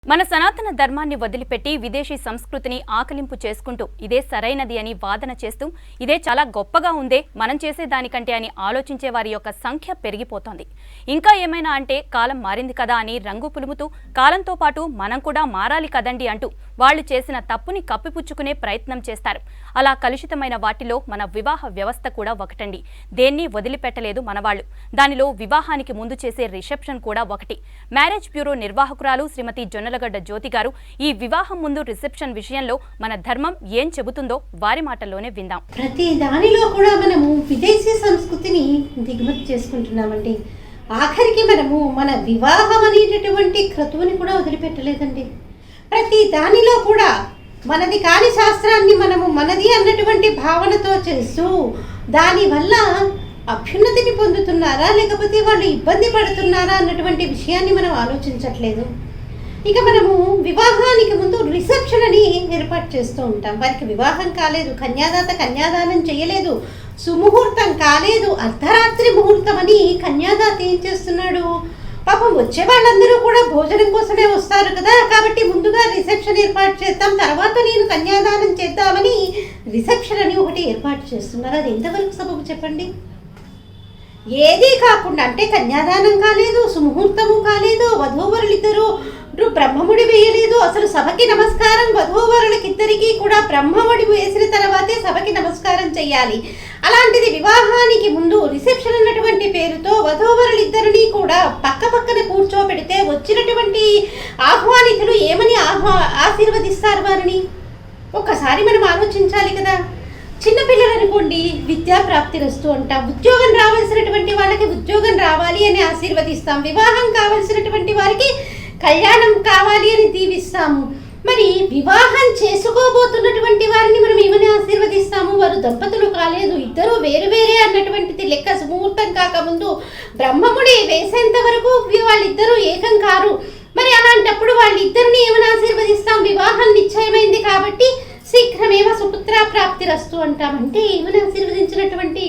మన సనాతన ధర్మాన్ని వదిలిపెట్టి విదేశీ సంస్కృతిని ఆకలింపు చేసుకుంటూ ఇదే సరైనది అని వాదన చేస్తూ ఇదే చాలా గొప్పగా ఉందే మనం చేసే దానికంటే అని ఆలోచించే వారి యొక్క సంఖ్య పెరిగిపోతోంది. ఇంకా ఏమైనా అంటే కాలం మారింది కదా అని రంగు పులుముతూ కాలంతో పాటు మనం కూడా మారాలి కదండి అంటూ వాళ్ళు చేసిన తప్పుని కప్పిపుచ్చుకునే ప్రయత్నం చేస్తారు. అలా కలుషితమైన వాటిలో మన వివాహ వ్యవస్థ కూడా ఒకటండి. దేన్ని వదిలిపెట్టలేదు మనవాళ్ళు. దానిలో వివాహానికి ముందు చేసే రిసెప్షన్ కూడా ఒకటి. మ్యారేజ్ బ్యూరో నిర్వాహకురాలు శ్రీమతి జొన్నలగడ్డ జ్యోతి గారు ఈ వివాహం ముందు రిసెప్షన్ విషయంలో మన ధర్మం ఏం చెబుతుందో వారి మాటల్లోనే విందాం. ప్రతి దానిలో కూడా మనము విదేశీ సంస్కృతిని దిగుమతి చేసుకుంటున్నామండి. ఆఖరికి మనము మన వివాహం అనేటటువంటి క్రతువుని కూడా వదిలిపెట్టలేదండి. ప్రతి దానిలో కూడా మనది కాని శాస్త్రాన్ని మనము మనది అన్నటువంటి భావనతో చేస్తూ దానివల్ల అభ్యున్నతిని పొందుతున్నారా లేకపోతే వాళ్ళు ఇబ్బంది పడుతున్నారా అన్నటువంటి విషయాన్ని మనం ఆలోచించట్లేదు. ఇక మనము వివాహానికి ముందు రిసెప్షన్ అని ఏర్పాటు చేస్తూ ఉంటాం. వారికి వివాహం కాలేదు, కన్యాదాత కన్యాదానం చేయలేదు, సుముహూర్తం కాలేదు, అర్ధరాత్రి ముహూర్తం అని కన్యాదాత ఏం చేస్తున్నాడు? పాపం వచ్చే వాళ్ళందరూ కూడా భోజనం కోసమే వస్తారు కదా, కాబట్టి ముందుగా రిసెప్షన్ ఏర్పాటు చేద్దాం, తర్వాత నేను కన్యాదానం చేద్దామని రిసెప్షన్ అని ఒకటి ఏర్పాటు చేస్తున్నారు. అది ఎంతవరకు సబబు చెప్పండి? ఏదీ కాకుండా అంటే కన్యాదానం కాలేదు, సుముహూర్తము కాలేదు, వధూవరులిద్దరూ బ్రహ్మముడి వేయలేదు, అసలు సభకి నమస్కారం వధూవరులకిద్దరికీ కూడా బ్రహ్మముడి వేసిన తర్వాతే సభకి నమస్కారం చెయ్యాలి. అలాంటిది వివాహానికి ముందు రిసెప్షన్ అన్నటువంటి పేరుతో వధూవరులిద్దరినీ కూడా పక్క పక్కన కూర్చోబెడితే వచ్చినటువంటి ఆహ్వానితులు ఏమని ఆశీర్వదిస్తారు వారిని? ఒక్కసారి మనం ఆలోచించాలి కదా. చిన్నపిల్లలు అనుకోండి, విద్యా ప్రాప్తి రస్తు అంటాం, ఉద్యోగం రావాల్సినటువంటి వాళ్ళకి ఉద్యోగం రావాలి అని ఆశీర్వదిస్తాం, వివాహం కావాల్సినటువంటి వారికి కళ్యాణం కావాలి అని దీవిస్తాము. మరి వివాహం చేసుకోబోతున్నటువంటి వారిని మనం ఏమని ఆశీర్వదిస్తాము? వారు దంపతులు కాలేదు, ఇద్దరు వేరు వేరే అన్నటువంటిది లెక్క. ముహూర్తం కాకముందు బ్రహ్మముడి వేసేంత వరకు వాళ్ళిద్దరూ ఏకం కారు. మరి అలాంటప్పుడు వాళ్ళిద్దరిని ఏమని ఆశీర్వదిస్తాం? వివాహం నిశ్చయమైంది కాబట్టి శీఘ్రమేవ సుపుత్ర ప్రాప్తి రస్తు అంటామంటే ఏమని ఆశీర్వదించినటువంటి?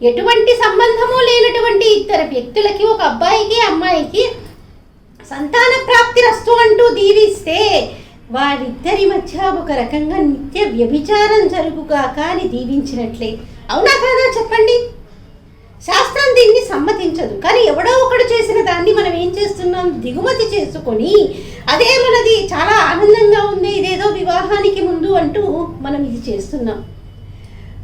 ఎటువంటి సంబంధము లేనటువంటి ఇద్దరు వ్యక్తులకి, ఒక అబ్బాయికి అమ్మాయికి సంతాన ప్రాప్తి రస్తు అంటూ దీవిస్తే వారిద్దరి మధ్య ఒక రకంగా నిత్య వ్యభిచారం జరుగుగాక అని దీవించినట్లే. అవునా కాదా చెప్పండి? శాస్త్రం దీన్ని సమ్మతించదు. కానీ ఎవడో ఒకడు చేసిన దాన్ని మనం ఏం చేస్తున్నాం? దిగుమతి చేసుకొని అదే మనది చాలా ఆనందంగా ఉంది, ఇదేదో వివాహానికి ముందు అంటూ మనం ఇది చేస్తున్నాం.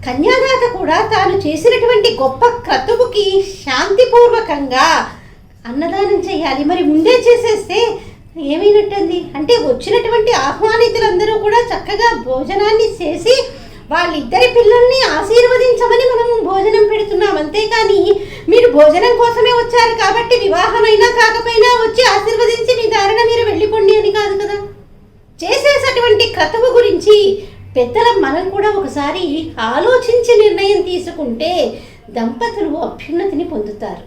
కన్యాదాత కూడా తాను చేసినటువంటి గొప్ప క్రతువుకి శాంతిపూర్వకంగా అన్నదానం చేయాలి. మరి ముందే చేసేస్తే ఏమైనట్టుంది? అంటే వచ్చినటువంటి ఆహ్వానితులందరూ కూడా చక్కగా భోజనాన్ని చేసి వాళ్ళిద్దరి పిల్లల్ని ఆశీర్వదించమని మనము భోజనం పెడుతున్నాం. అంతేకాని మీరు భోజనం కోసమే వచ్చారు కాబట్టి వివాహమైనా కాకపోయినా వచ్చి ఆశీర్వదించి మీ దారిన మీరు వెళ్ళిపోండి అని కాదు కదా. చేసేటటువంటి క్రతువు గురించి పెద్దల మనం కూడా ఒకసారి ఆలోచించి నిర్ణయం తీసుకుంటే దంపతులు అభ్యున్నతిని పొందుతారు.